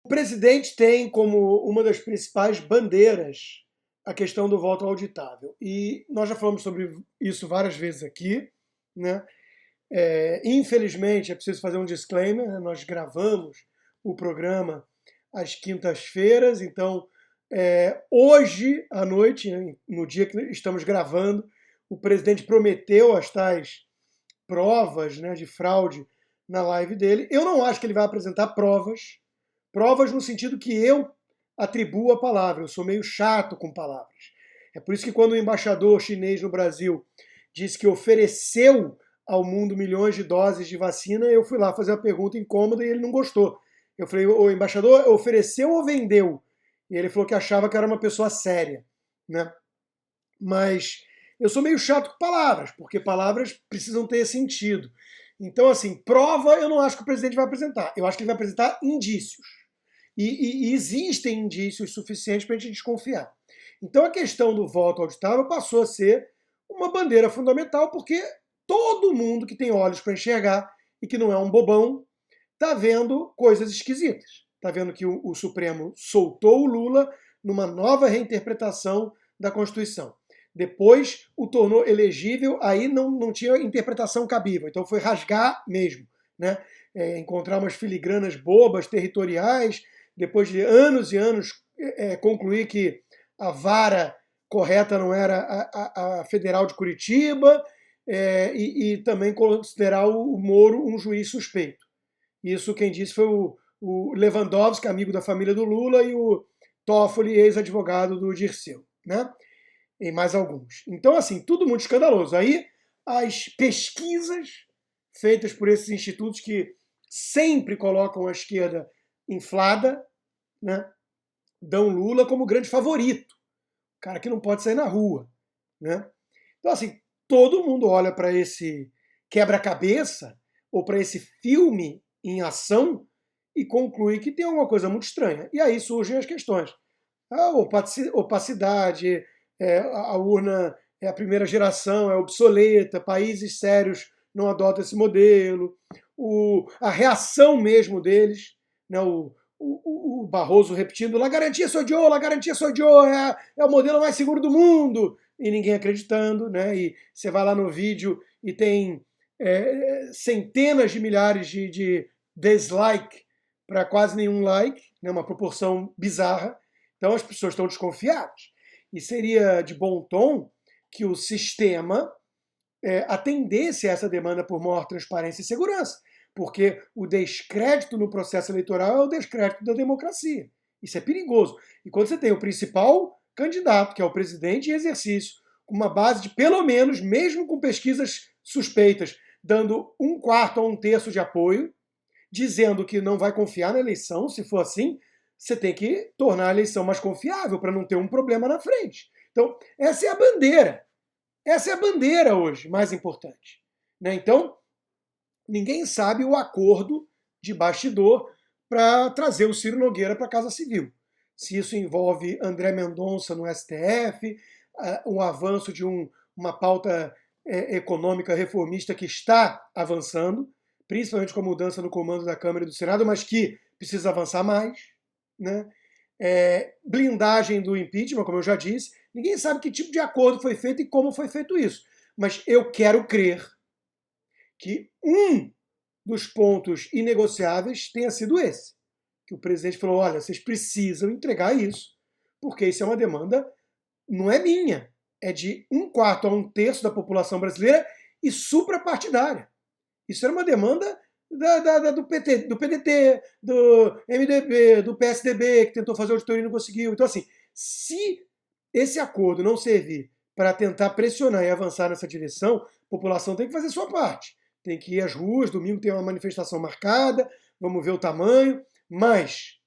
O presidente tem como uma das principais bandeiras a questão do voto auditável. E nós já falamos sobre isso várias vezes aqui, né? Infelizmente, é preciso fazer um disclaimer, né? Nós gravamos o programa às quintas-feiras, então hoje à noite, no dia que estamos gravando, o presidente prometeu as tais provas, né, de fraude na live dele. Eu não acho que ele vai apresentar provas no sentido que eu atribuo a palavra. Eu sou meio chato com palavras. É por isso que quando o embaixador chinês no Brasil disse que ofereceu ao mundo milhões de doses de vacina, eu fui lá fazer uma pergunta incômoda e ele não gostou. Eu falei, o embaixador ofereceu ou vendeu? E ele falou que achava que era uma pessoa séria, né? Mas eu sou meio chato com palavras, porque palavras precisam ter sentido. Então, assim, prova eu não acho que o presidente vai apresentar. Eu acho que ele vai apresentar indícios. E existem indícios suficientes para a gente desconfiar. Então, a questão do voto auditável passou a ser uma bandeira fundamental, porque todo mundo que tem olhos para enxergar e que não é um bobão está vendo coisas esquisitas. Está vendo que o Supremo soltou o Lula numa nova reinterpretação da Constituição. Depois o tornou elegível, aí não tinha interpretação cabível, então foi rasgar mesmo, né? Encontrar umas filigranas bobas, territoriais, depois de anos e anos concluir que a vara correta não era a Federal de Curitiba, e também considerar o Moro um juiz suspeito. Isso quem disse foi o Lewandowski, amigo da família do Lula, e o Toffoli, ex-advogado do Dirceu, né? E mais alguns. Então, assim, tudo muito escandaloso. Aí, as pesquisas feitas por esses institutos que sempre colocam a esquerda inflada, né, dão Lula como grande favorito. Cara que não pode sair na rua, né? Então, assim, todo mundo olha para esse quebra-cabeça ou para esse filme em ação e conclui que tem alguma coisa muito estranha. E aí surgem as questões. A opacidade, a urna é a primeira geração, é obsoleta, países sérios não adotam esse modelo, a reação mesmo deles, né, o Barroso repetindo la garantia sou eu, é o modelo mais seguro do mundo, e ninguém acreditando, né, e você vai lá no vídeo e tem centenas de milhares de dislike para quase nenhum like, né, uma proporção bizarra. Então as pessoas estão desconfiadas. E seria de bom tom que o sistema atendesse a essa demanda por maior transparência e segurança. Porque o descrédito no processo eleitoral é o descrédito da democracia. Isso é perigoso. E quando você tem o principal candidato, que é o presidente em exercício, com uma base de pelo menos, mesmo com pesquisas suspeitas, dando 1/4 a 1/3 de apoio, dizendo que não vai confiar na eleição, se for assim, você tem que tornar a eleição mais confiável para não ter um problema na frente. Então, essa é a bandeira. Essa é a bandeira hoje, mais importante. Né? Então, ninguém sabe o acordo de bastidor para trazer o Ciro Nogueira para a Casa Civil. Se isso envolve André Mendonça no STF, o avanço de uma pauta econômica reformista que está avançando, principalmente com a mudança no comando da Câmara e do Senado, mas que precisa avançar mais, né? Blindagem do impeachment, como eu já disse, ninguém sabe que tipo de acordo foi feito e como foi feito isso. Mas eu quero crer que um dos pontos inegociáveis tenha sido esse. Que o presidente falou, olha, vocês precisam entregar isso, porque isso é uma demanda, não é minha, é de 1/4 a 1/3 da população brasileira e suprapartidária. Isso era uma demanda do PDT, do MDB, do PSDB, que tentou fazer auditoria e não conseguiu. Então, assim, se esse acordo não servir para tentar pressionar e avançar nessa direção, a população tem que fazer sua parte. Tem que ir às ruas, domingo tem uma manifestação marcada, vamos ver o tamanho, mas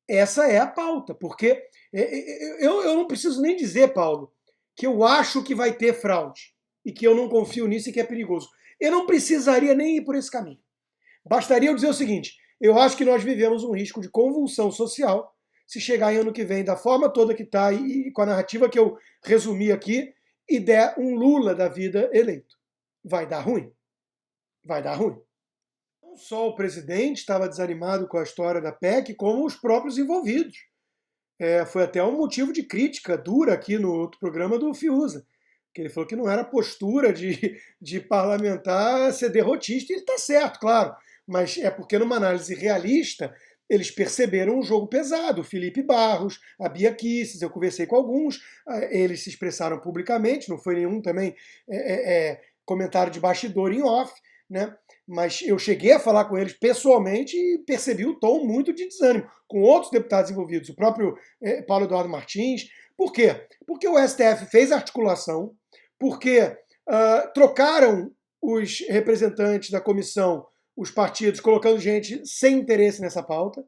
essa é a pauta, porque eu não preciso nem dizer, Paulo, que eu acho que vai ter fraude e que eu não confio nisso e que é perigoso. Eu não precisaria nem ir por esse caminho. Bastaria eu dizer o seguinte, eu acho que nós vivemos um risco de convulsão social se chegar em ano que vem da forma toda que está e com a narrativa que eu resumi aqui e der um Lula da vida eleito. Vai dar ruim. Vai dar ruim. Não só o presidente estava desanimado com a história da PEC, como os próprios envolvidos. Foi até um motivo de crítica dura aqui no outro programa do Fiuza, que ele falou que não era postura de parlamentar ser derrotista, e ele está certo, claro, mas é porque numa análise realista eles perceberam um jogo pesado. O Felipe Barros, a Bia Kicis, eu conversei com alguns, eles se expressaram publicamente, não foi nenhum também comentário de bastidor em off, né? Mas eu cheguei a falar com eles pessoalmente e percebi o tom muito de desânimo, com outros deputados envolvidos, o próprio Paulo Eduardo Martins. Por quê? Porque o STF fez articulação, porque trocaram os representantes da comissão, os partidos, colocando gente sem interesse nessa pauta.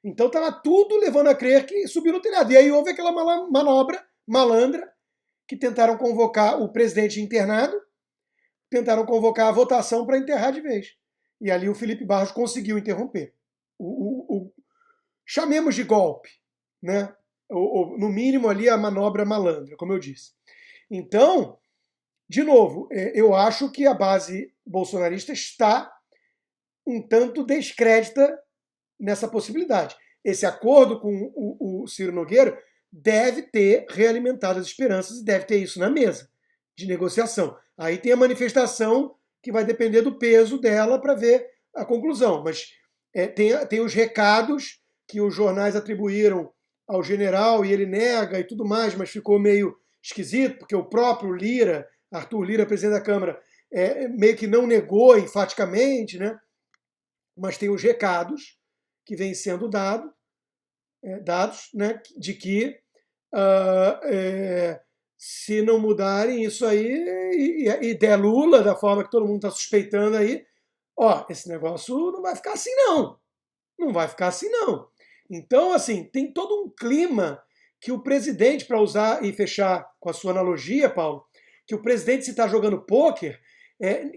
Então estava tudo levando a crer que subiu no telhado. E aí houve aquela manobra malandra, que tentaram convocar o presidente internado, tentaram convocar a votação para enterrar de vez. E ali o Felipe Barros conseguiu interromper. Chamemos de golpe, né? Ou, no mínimo ali a manobra malandra, como eu disse. Então, de novo, eu acho que a base bolsonarista está um tanto descrédita nessa possibilidade. Esse acordo com o Ciro Nogueira deve ter realimentado as esperanças e deve ter isso na mesa de negociação. Aí tem a manifestação que vai depender do peso dela para ver a conclusão. Mas tem os recados que os jornais atribuíram ao general e ele nega e tudo mais, mas ficou meio esquisito, porque o próprio Lira, Arthur Lira, presidente da Câmara, meio que não negou enfaticamente, né? Mas tem os recados que vêm sendo dados, né, de que se não mudarem isso aí e der Lula da forma que todo mundo está suspeitando aí, esse negócio não vai ficar assim não. Não vai ficar assim não. Então, assim, tem todo um clima que o presidente, para usar e fechar com a sua analogia, Paulo, que o presidente, se está jogando pôquer,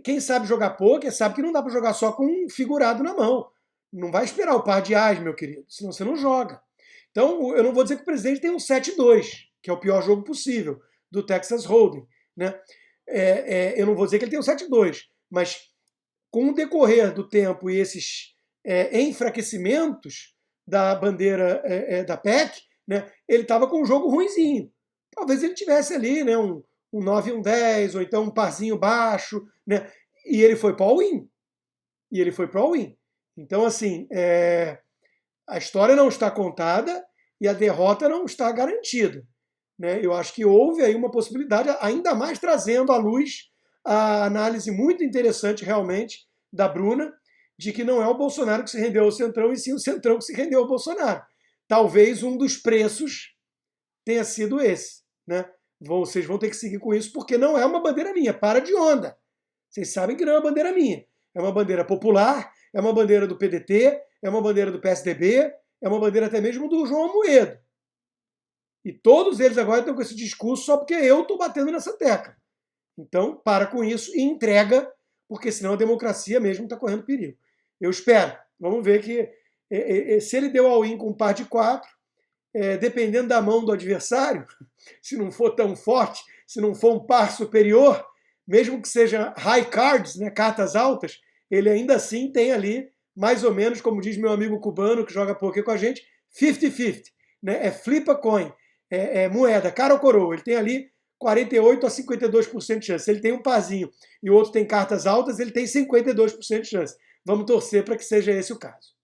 quem sabe jogar pôquer sabe que não dá para jogar só com um figurado na mão. Não vai esperar o par de ás, meu querido, senão você não joga. Então, eu não vou dizer que o presidente tem um 7-2, que é o pior jogo possível, do Texas Hold'em, né? Eu não vou dizer que ele tem um 7-2, mas com o decorrer do tempo e esses enfraquecimentos da bandeira da PEC, né, ele estava com um jogo ruinzinho. Talvez ele tivesse ali, né, um 9 e um 10, ou então um parzinho baixo, né, e ele foi para all-in. Então, assim, a história não está contada e a derrota não está garantida. Né? Eu acho que houve aí uma possibilidade, ainda mais trazendo à luz a análise muito interessante, realmente, da Bruna, de que não é o Bolsonaro que se rendeu ao Centrão, e sim o Centrão que se rendeu ao Bolsonaro. Talvez um dos preços tenha sido esse. Né? Vocês vão ter que seguir com isso, porque não é uma bandeira minha. Para de onda. Vocês sabem que não é uma bandeira minha. É uma bandeira popular, é uma bandeira do PDT, é uma bandeira do PSDB, é uma bandeira até mesmo do João Amoedo. E todos eles agora estão com esse discurso só porque eu estou batendo nessa tecla. Então, para com isso e entrega, porque senão a democracia mesmo está correndo perigo. Eu espero. Vamos ver que se ele deu all-in com um par de 4, dependendo da mão do adversário, se não for tão forte, se não for um par superior, mesmo que seja high cards, né, cartas altas, ele ainda assim tem ali, mais ou menos, como diz meu amigo cubano que joga poker com a gente, 50-50. Né? É flip a coin, moeda, cara ou coroa. Ele tem ali 48% a 52% de chance. Se ele tem um parzinho e o outro tem cartas altas, ele tem 52% de chance. Vamos torcer para que seja esse o caso.